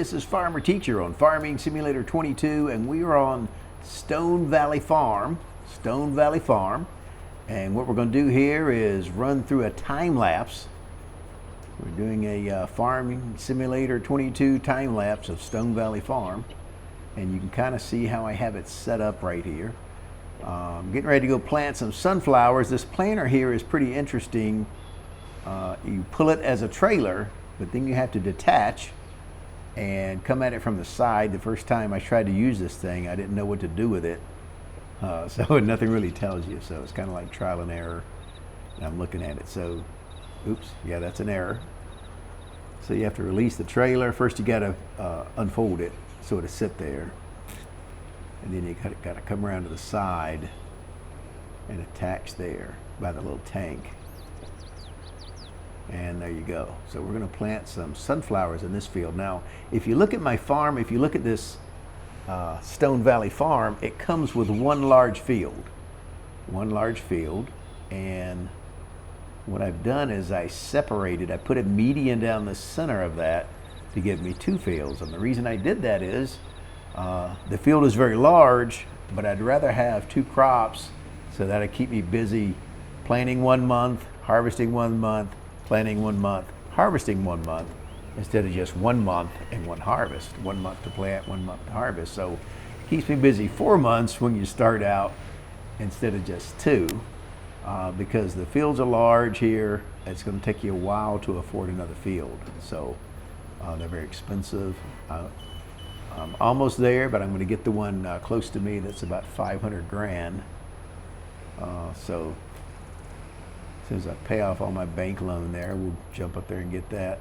this is Farmer Teacher on Farming Simulator 22, and we are on Stone Valley Farm. And what we're going to do here is run through a time lapse. We're doing a Farming Simulator 22 time lapse of Stone Valley Farm, and you can kind of see how I have it set up right here. Getting ready to go plant some sunflowers. This planter here is pretty interesting. You pull it as a trailer, but then you have to detach and come at it from the side. The first time I tried to use this thing, I didn't know what to do with it. So nothing really tells you. So it's kind of like trial and error. And I'm looking at it. So, oops, yeah, that's an error. So you have to release the trailer. First you got to unfold it so it'll sit there. And then you got to come around to the side and attach there by the little tank. And there you go. So we're going to plant some sunflowers in this field. Now, if you look at my farm, if you look at this Stone Valley Farm, it comes with one large field. And what I've done is I separated, I put a median down the center of that to give me two fields. And the reason I did that is the field is very large, but I'd rather have two crops so that'll keep me busy planting 1 month, harvesting 1 month, planting 1 month, harvesting 1 month, instead of just 1 month and one harvest. 1 month to plant, 1 month to harvest. So it keeps me busy 4 months when you start out instead of just 2, because the fields are large here. It's going to take you a while to afford another field. So they're very expensive. I'm almost there, but I'm going to get the one close to me that's about 500 grand. So as soon as I pay off all my bank loan there, we'll jump up there and get that.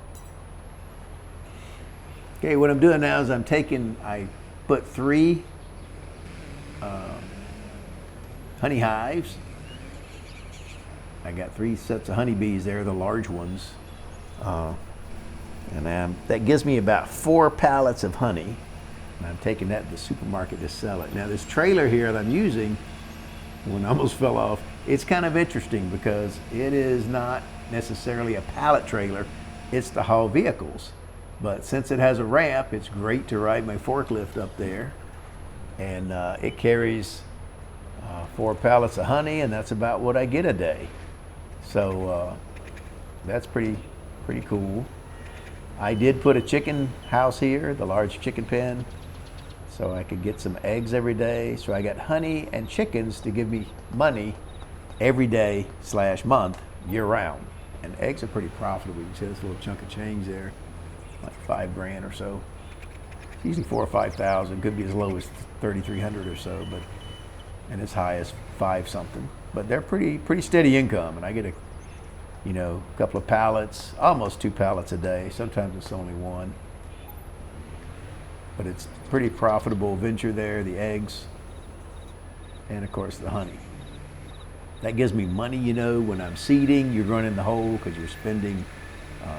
Okay, what I'm doing now is I put 3 honey hives. I got 3 sets of honeybees there, the large ones. And that gives me about 4 pallets of honey. And I'm taking that to the supermarket to sell it. Now this trailer here that I'm using, one almost fell off. It's kind of interesting because it is not necessarily a pallet trailer, it's to haul vehicles. But since it has a ramp, it's great to ride my forklift up there. And it carries 4 pallets of honey, and that's about what I get a day. So that's pretty cool. I did put a chicken house here, the large chicken pen, so I could get some eggs every day. So I got honey and chickens to give me money every day / month, year round. And eggs are pretty profitable. You can see this little chunk of change there, like 5 grand or so. It's usually 4,000 or 5,000. Could be as low as 3,300 or so, but and as high as 5 something. But they're pretty steady income, and I get a couple of pallets, almost 2 pallets a day. Sometimes it's only 1. But it's a pretty profitable venture there, the eggs, and of course the honey. That gives me money, when I'm seeding, you're running the hole because you're spending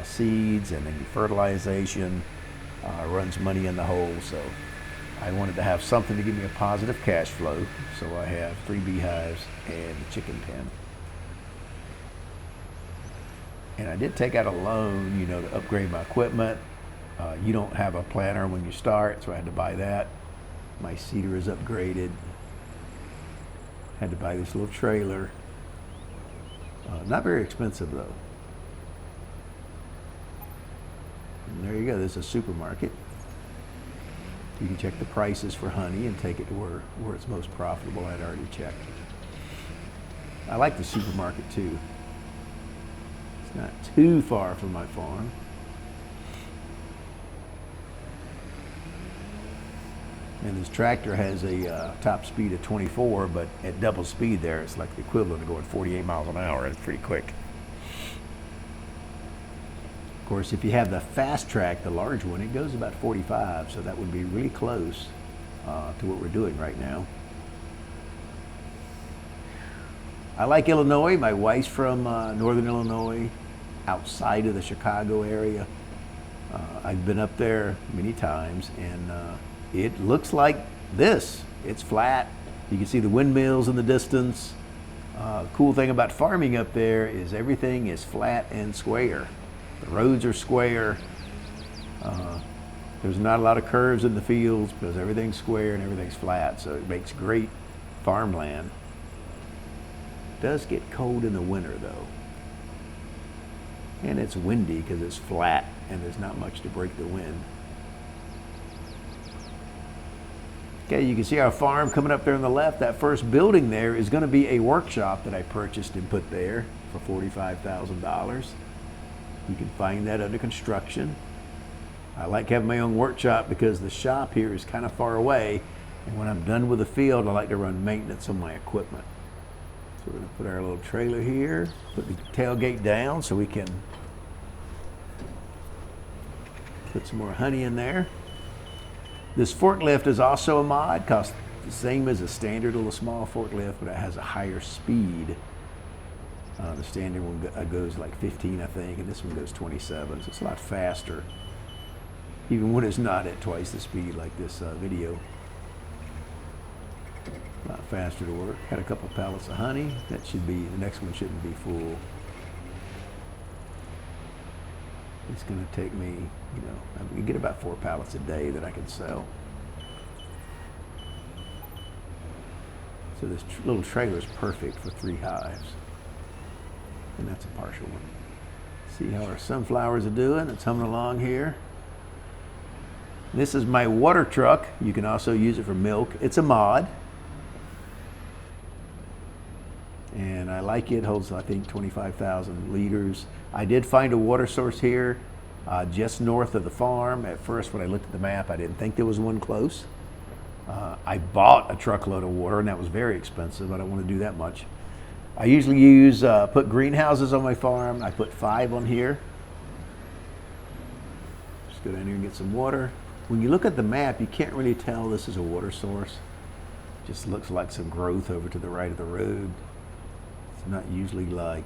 seeds, and then your fertilization runs money in the hole. So I wanted to have something to give me a positive cash flow. So I have 3 beehives and a chicken pen. And I did take out a loan, to upgrade my equipment. You don't have a planter when you start, so I had to buy that. My seeder is upgraded. Had to buy this little trailer. Not very expensive though. And there you go, there's a supermarket. You can check the prices for honey and take it to where it's most profitable. I'd already checked. I like the supermarket too. It's not too far from my farm. And this tractor has a top speed of 24, but at double speed there, it's like the equivalent of going 48 miles an hour. It's pretty quick. Of course, if you have the fast track, the large one, it goes about 45, so that would be really close to what we're doing right now. I like Illinois. My wife's from Northern Illinois, outside of the Chicago area. I've been up there many times, and it looks like this. It's flat. You can see the windmills in the distance. Cool thing about farming up there is everything is flat and square. The roads are square. There's not a lot of curves in the fields because everything's square and everything's flat, so it makes great farmland. It does get cold in the winter though. And it's windy because it's flat and there's not much to break the wind. Okay, you can see our farm coming up there on the left. That first building there is going to be a workshop that I purchased and put there for $45,000. You can find that under construction. I like having my own workshop because the shop here is kind of far away, and when I'm done with the field, I like to run maintenance on my equipment. So we're going to put our little trailer here, put the tailgate down so we can put some more honey in there. This forklift is also a mod, costs the same as a standard little small forklift, but it has a higher speed. The standard one goes like 15, I think, and this one goes 27, so it's a lot faster, even when it's not at twice the speed like this video. A lot faster to work. Had a couple pallets of honey. That should be, the next one shouldn't be full. It's going to take me, you know, I can get about 4 pallets a day that I can sell. So this little trailer is perfect for 3 hives. And that's a partial one. See how our sunflowers are doing? It's humming along here. This is my water truck. You can also use it for milk. It's a mod. And I like it. It holds, I think, 25,000 liters. I did find a water source here just north of the farm. At first, when I looked at the map, I didn't think there was one close. I bought a truckload of water, and that was very expensive. I don't want to do that much. I usually use, put greenhouses on my farm. I put 5 on here. Just go down here and get some water. When you look at the map, you can't really tell this is a water source. It just looks like some growth over to the right of the road. It's not usually like,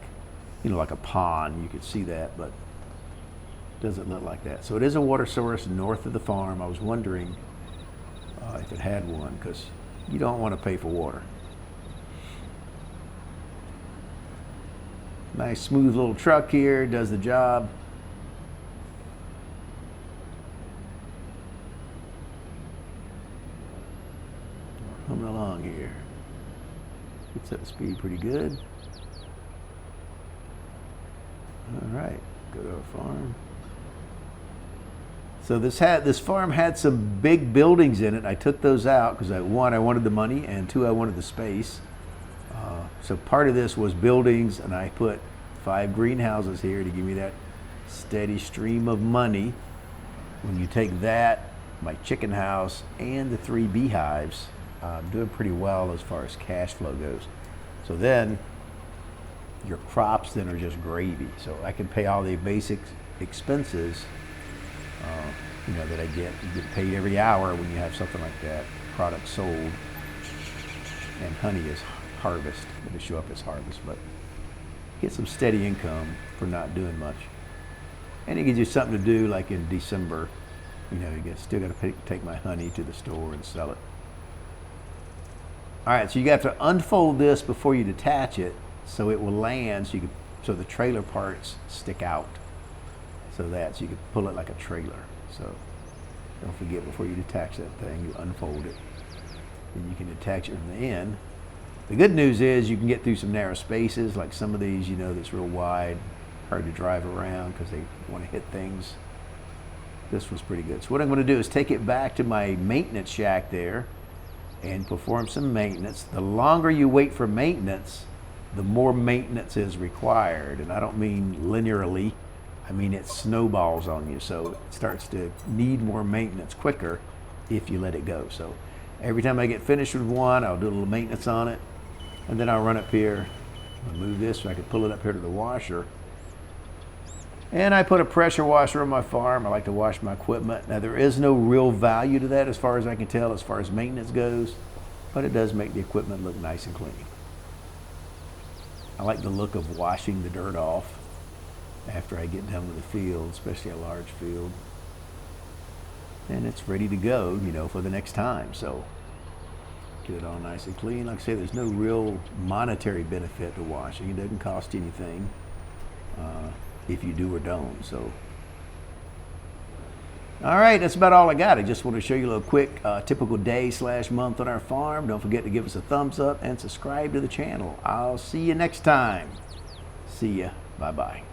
you know, like a pond. You could see that, but it doesn't look like that. So it is a water source north of the farm. I was wondering if it had one, because you don't want to pay for water. Nice smooth little truck here, does the job. We're humming along here. Gets up to speed pretty good. All right, go to our farm. So this farm had some big buildings in it. I took those out because one, I wanted the money, and 2, I wanted the space. So part of this was buildings, and I put 5 greenhouses here to give me that steady stream of money. When you take that, my chicken house, and the 3 beehives, I'm doing pretty well as far as cash flow goes. So then your crops then are just gravy. So I can pay all the basic expenses, you know, that I get. You get paid every hour when you have something like that, product sold, and honey is harvest. It'll show up as harvest, but get some steady income for not doing much. And it gives you something to do, like in December. You know, you still got to take my honey to the store and sell it. All right, so you got to unfold this before you detach it, so it will land. So the trailer parts stick out, so you can pull it like a trailer. So don't forget, before you detach that thing, you unfold it, and you can detach it from the end. The good news is you can get through some narrow spaces, like some of these, you know, that's real wide, hard to drive around because they want to hit things. This was pretty good. So what I'm going to do is take it back to my maintenance shack there and perform some maintenance. The longer you wait for maintenance, the more maintenance is required. And I don't mean linearly. I mean it snowballs on you. So it starts to need more maintenance quicker if you let it go. So every time I get finished with one, I'll do a little maintenance on it. And then I'll run up here, I'll move this so I can pull it up here to the washer. And I put a pressure washer on my farm. I like to wash my equipment. Now there is no real value to that as far as I can tell, as far as maintenance goes, but it does make the equipment look nice and clean. I like the look of washing the dirt off after I get done with the field, especially a large field. And it's ready to go, you know, for the next time. So get it all nice and clean. Like I say, there's no real monetary benefit to washing. It doesn't cost anything if you do or don't. So All right, that's about all I got. I just want to show you a little quick typical day/month on our farm. Don't forget to give us a thumbs up and subscribe to the channel. I'll see you next time. See ya. Bye-bye.